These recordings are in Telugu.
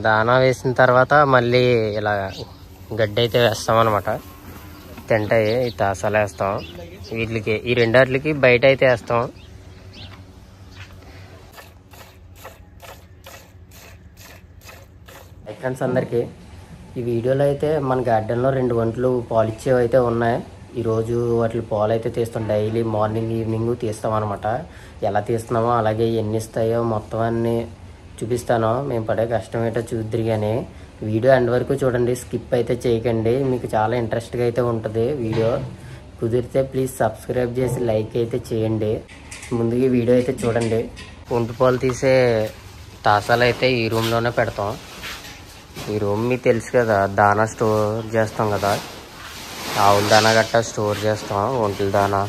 దానా వేసిన తర్వాత మళ్ళీ ఇలా గడ్డి అయితే వేస్తాం అనమాట. తింటాయి ఈ తాసాలు వేస్తాం. వీటికి ఈ రెండాట్లకి బయట అయితే వేస్తాం. ఫ్రెండ్స్ అందరికీ ఈ వీడియోలో అయితే మన గార్డెన్లో 2 గంటలు పాలు ఇచ్చేవి అయితే ఉన్నాయి. ఈరోజు వాటి పాలు అయితే తీస్తాం. డైలీ మార్నింగ్ ఈవినింగ్ తీస్తాం అనమాట. ఎలా తీస్తున్నామో అలాగే ఎన్ని ఇస్తాయో మొత్తం అన్నీ చూపిస్తాను. మేము పడే కష్టం ఏంటో చూద్దరు కానీ వీడియో ఎండ్ వరకు చూడండి, స్కిప్ అయితే చేయకండి. మీకు చాలా ఇంట్రెస్ట్గా అయితే ఉంటుంది వీడియో. కుదిరితే ప్లీజ్ సబ్స్క్రైబ్ చేసి లైక్ అయితే చేయండి. ముందుగా వీడియో అయితే చూడండి. ఒంటి పాలు తీసే తాసాలు అయితే ఈ రూమ్లోనే పెడతాం. ఈ రూమ్ మీకు తెలుసు కదా, దానా స్టోర్ చేస్తాం కదా, ఆవుల దానా గట్టా స్టోర్ చేస్తాం. ఒంటెల దానా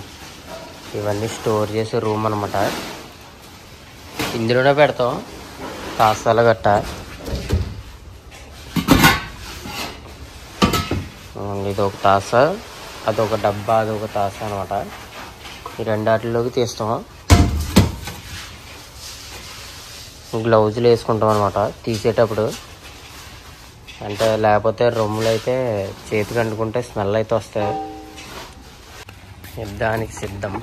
ఇవన్నీ స్టోర్ చేసే రూమ్ అనమాట. ఇందులోనే పెడతాం తాసాలు గట్ట. ఇది ఒక తాస, అదొక డబ్బా, అదొక తాస అనమాట. ఈ రెండాటిలోకి తీస్తాం. గ్లౌజులు వేసుకుంటాం అనమాట తీసేటప్పుడు, అంటే లేకపోతే రొమ్ములు అయితే చేతికి అంటుకుంటే స్మెల్ అయితే వస్తాయి. యుద్ధానికి సిద్ధం.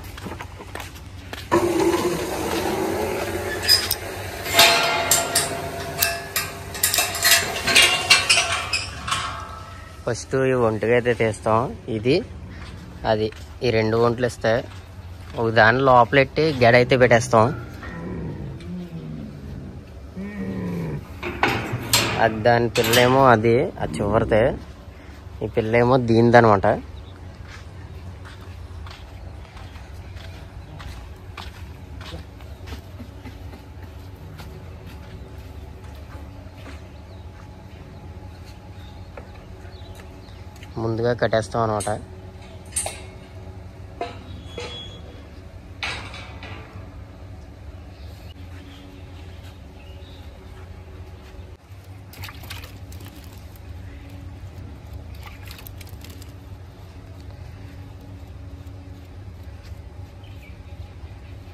ఫస్ట్ ఈ ఒంటిగా అయితే తీస్తాం. ఇది అది ఈ 2 ఒంట్లు ఇస్తాయి. ఒక దాని లోపలెట్టి గెడ అయితే పెట్టేస్తాం. అది దాని పిల్లేమో అది చివరితే, ఈ పిల్లేమో దీనిదనమాట. ముందుగా కట్టేస్తాం అనమాట.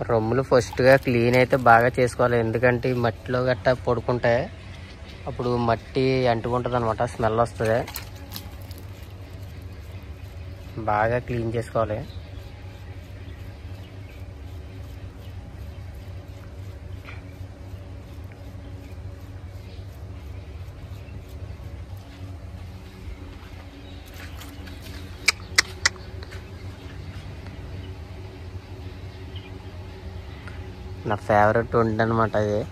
రొమ్ములు ఫస్ట్గా క్లీన్ అయితే బాగా చేసుకోవాలి. ఎందుకంటే ఈ మట్టిలో గట్టా పడుకుంటే అప్పుడు మట్టి అంటుకుంటుంది అనమాట, స్మెల్ వస్తుంది. బాగా క్లీన్ చేసుకోవాలి. నా ఫేవరెట్ వంట అనమాట ఇది.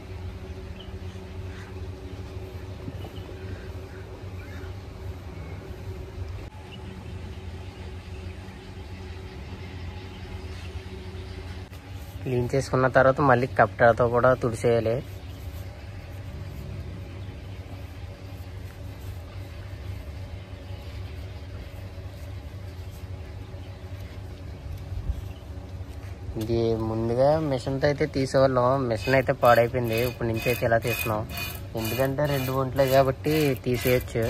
క్లీన్ చేసుకున్న తర్వాత మళ్ళీ కప్టాతో కూడా తుడిసేయాలి. ఇది ముందుగా మిషన్తో అయితే తీసేవాళ్ళం. మిషన్ అయితే పాడైపోయింది. ఇప్పటి నుంచి అయితే ఇలా తీస్తున్నాం. ఎందుకంటే 2 ఒంట్లే కాబట్టి తీసేయచ్చు.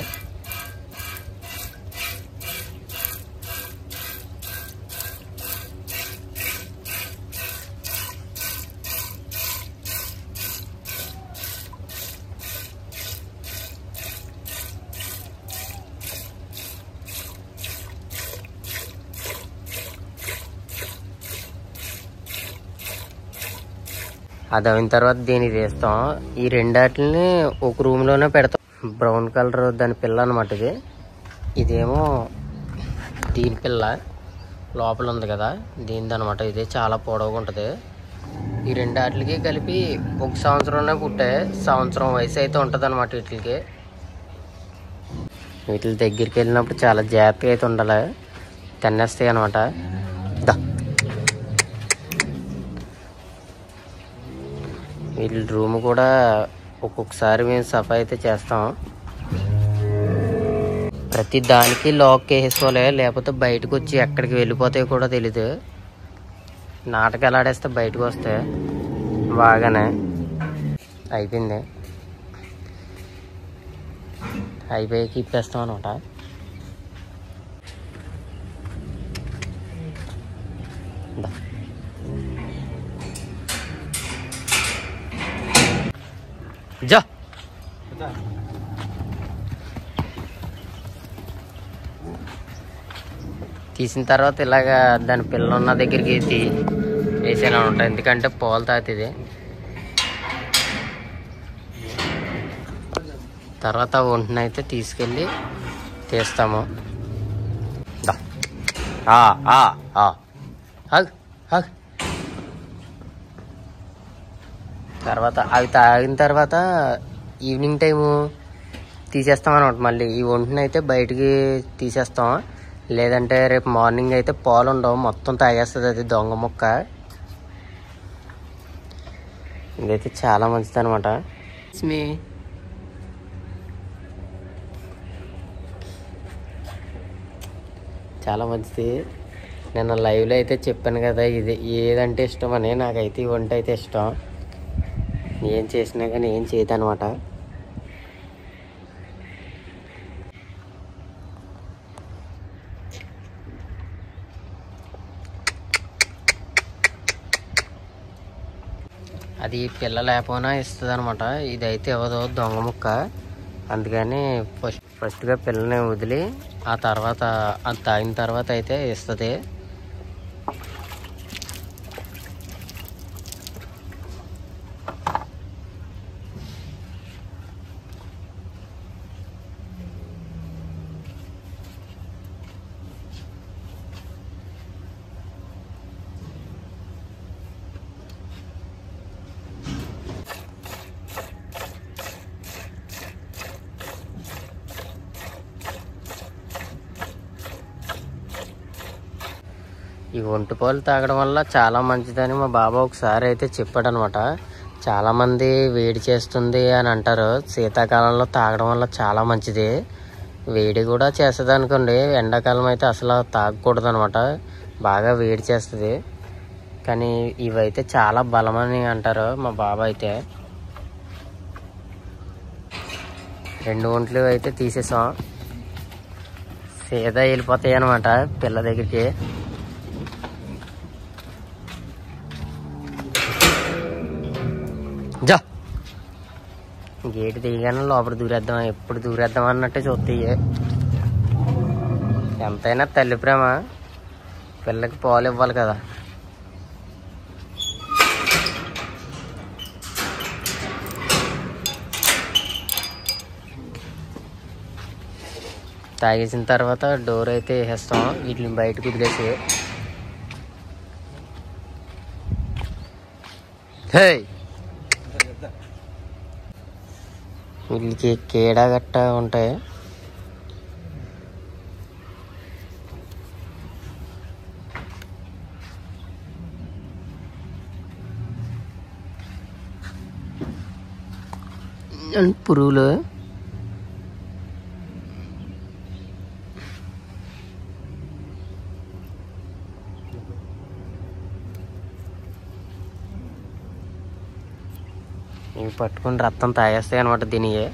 అది అయిన తర్వాత దీనికి తీస్తాం. ఈ రెండాటిని ఒక రూమ్లోనే పెడతాం. బ్రౌన్ కలర్ దాని పిల్ల అనమాట ఇది. ఇదేమో దీని పిల్ల లోపల ఉంది కదా, దీనిది అనమాట. ఇది చాలా పొడవుగా ఉంటుంది. ఈ రెండాటికి కలిపి 1 సంవత్సరంలో పుట్టే సంవత్సరం వయసు అయితే ఉంటుంది అనమాట. వీటి దగ్గరికి వెళ్ళినప్పుడు చాలా జాగ్రత్తగా అయితే ఉండాలి, తినేస్తాయి అనమాట. వీళ్ళ రూమ్ కూడా ఒక్కొక్కసారి మేము సఫా అయితే చేస్తాం. ప్రతి దానికి లాక్ వేసుకోవాలి, లేకపోతే బయటకు వచ్చి ఎక్కడికి వెళ్ళిపోతాయో కూడా తెలీదు. నాటకాలు ఆడేస్తే బయటకు వస్తే బాగానే అయిపోయింది. అయిపోయి ఇప్పేస్తాం అనమాట. जा తీసిన తర్వాత ఇలాగా దాని పిల్లలు ఉన్న దగ్గరికి వేసేలా ఉంటాయి, ఎందుకంటే పాలు తాగుతుంది. తర్వాత ఒంటినైతే తీసుకెళ్ళి తీస్తాము. తర్వాత అవి తాగిన తర్వాత ఈవినింగ్ టైము తీసేస్తాం అనమాట. మళ్ళీ ఈ ఒంటినైతే బయటికి తీసేస్తాం, లేదంటే రేపు మార్నింగ్ అయితే పాలు ఉండవు, మొత్తం తాగేస్తుంది అది దొంగ ముక్క. ఇదైతే చాలా మంచిది అనమాట. చాలా మంచిది. నేను లైవ్లో అయితే చెప్పాను కదా ఇది ఏదంటే ఇష్టం అని. నాకైతే ఈ వంట అయితే ఇష్టం, ఏం చేసినా కానీ ఏం చేయదు అనమాట. అది పిల్ల లేకపోయినా ఇస్తుంది అనమాట. ఇదైతే ఇవ్వదు, దొంగ ముక్క. అందుకని ఫస్ట్గా పిల్లని వదిలి ఆ తర్వాత అది తాగిన తర్వాత అయితే ఇస్తుంది. ఈ ఒంటి పాలు తాగడం వల్ల చాలా మంచిదని మా బాబా ఒకసారి అయితే చెప్పాడు అనమాట. చాలామంది వేడి చేస్తుంది అని అంటారు, శీతాకాలంలో తాగడం వల్ల చాలా మంచిది. వేడి కూడా చేస్తుంది అనుకోండి, ఎండాకాలం అయితే అసలు తాగకూడదు అనమాట, బాగా వేడి చేస్తుంది. కానీ ఇవైతే చాలా బలమని అంటారు మా బాబా అయితే. 2 ఒంట్లు అయితే తీసేసాం, సీదా వెళ్ళిపోతాయి అనమాట పిల్ల దగ్గరికి. జా గేటు తీయగానే లోపల దూరేద్దాం, ఎప్పుడు దూరేద్దాం అన్నట్టే చూస్తాయి. ఎంతైనా తల్లి ప్రేమ, పిల్లకి పాలు ఇవ్వాలి కదా. తాగేసిన తర్వాత డోర్ అయితే వేసేస్తాం, వీటిని బయటకు వదిలేసి. హే, వీళ్ళకి కేడా గట్ట ఉంటాయి. పురుగులు ఇవి పట్టుకుని రక్తం తాగేస్తాయి అనమాట. దీనికి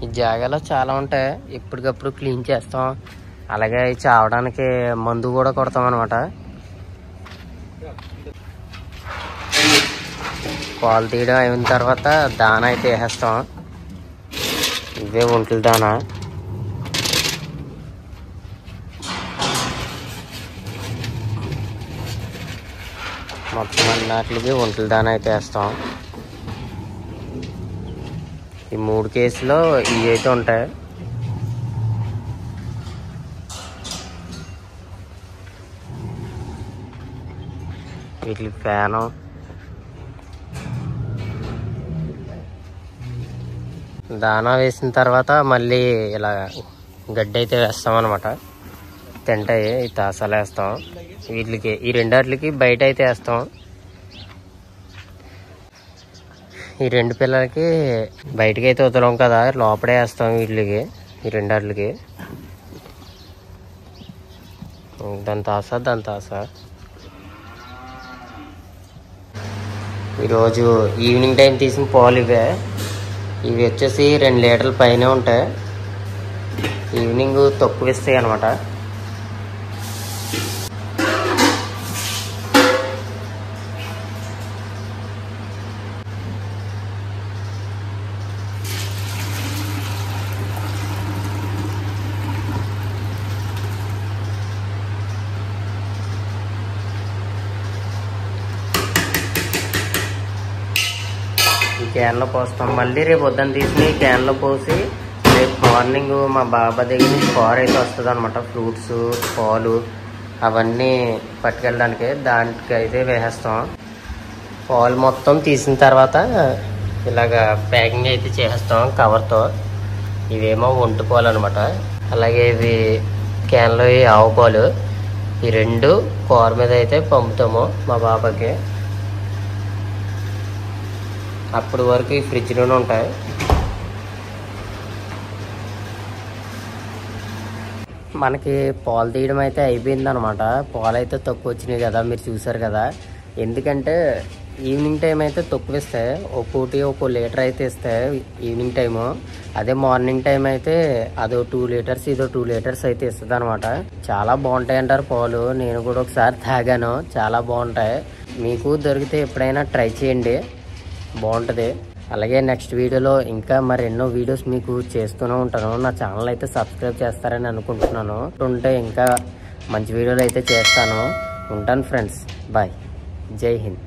ఈ జాగాలో చాలా ఉంటాయి, ఎప్పటికప్పుడు క్లీన్ చేస్తాం. అలాగే చావడానికి మందు కూడా కొడతాం అనమాట. పాలు తీయడం అయిన తర్వాత దానా అయితే వేసేస్తాం. ఇవే ఒంట్ల దానా. మొత్తం అన్నిటికి ఒంట్ల దానా అయితే వేస్తాం. ఈ 3 కేసులో ఇవి అయితే ఉంటాయి. వీటికి ఫ్యాను, దానా వేసిన తర్వాత మళ్ళీ ఇలా గడ్డి అయితే వేస్తాం అనమాట. తింటాయి, ఈ తాసాలు వేస్తాం. వీటికి ఈ 2 బయట అయితే వేస్తాం. ఈ 2 పిల్లలకి బయటకి అయితే వదలం కదా, లోపలే వేస్తాం వీటికి, ఈ 2 దాని తాస. ఈరోజు ఈవినింగ్ టైం తీసిన పాలు ఇవే. ఇవి వచ్చేసి 2 లీటర్ల పైనే ఉంటాయి. ఈవినింగ్ తక్కువ ఇస్తాయి అనమాట. క్యాన్లో పోస్తాం. మళ్ళీ రేపు పొద్దున్న తీసి క్యాన్లో పోసి రేపు మార్నింగ్ మా బాబా దగ్గర నుంచి కార్ అయితే వస్తుంది అనమాట. ఫ్రూట్స్, పాలు అవన్నీ పట్టుకెళ్ళడానికి దానికి అయితే వేసేస్తాం. పాలు మొత్తం తీసిన తర్వాత ఇలాగ ప్యాకింగ్ అయితే చేసేస్తాం కవర్తో. ఇవేమో ఒంటి పాలు అనమాట. అలాగే ఇవి క్యాన్లో ఆవు పాలు. ఈ రెండు కార్ మీద అయితే పంపుతాము మా బాబాకి. అప్పటి వరకు ఈ ఫ్రిడ్జ్లోనే ఉంటాయి. మనకి పాలు తీయడం అయితే అయిపోయింది అనమాట. పాలు అయితే తక్కువ వచ్చినాయి కదా, మీరు చూసారు కదా. ఎందుకంటే ఈవినింగ్ టైం అయితే తక్కువ ఇస్తాయి, ఒక్కో లీటర్ అయితే ఇస్తాయి ఈవినింగ్ టైము. అదే మార్నింగ్ టైం అయితే అదో 2 లీటర్స్ ఇదో 2 లీటర్స్ అయితే ఇస్తుంది అనమాట. చాలా బాగుంటాయి అంటారు పాలు. నేను కూడా ఒకసారి తాగాను, చాలా బాగుంటాయి. మీకు దొరికితే ఎప్పుడైనా ట్రై చేయండి, బాగుంటుంది. అలాగే నెక్స్ట్ వీడియోలో ఇంకా మరెన్నో వీడియోస్ మీకు చేస్తూనే ఉంటాను. నా ఛానల్ అయితే సబ్స్క్రైబ్ చేస్తారని అనుకుంటున్నాను. ఉంటే ఇంకా మంచి వీడియోలు అయితే చేస్తాను. ఉంటాను ఫ్రెండ్స్, బాయ్, జై హింద్.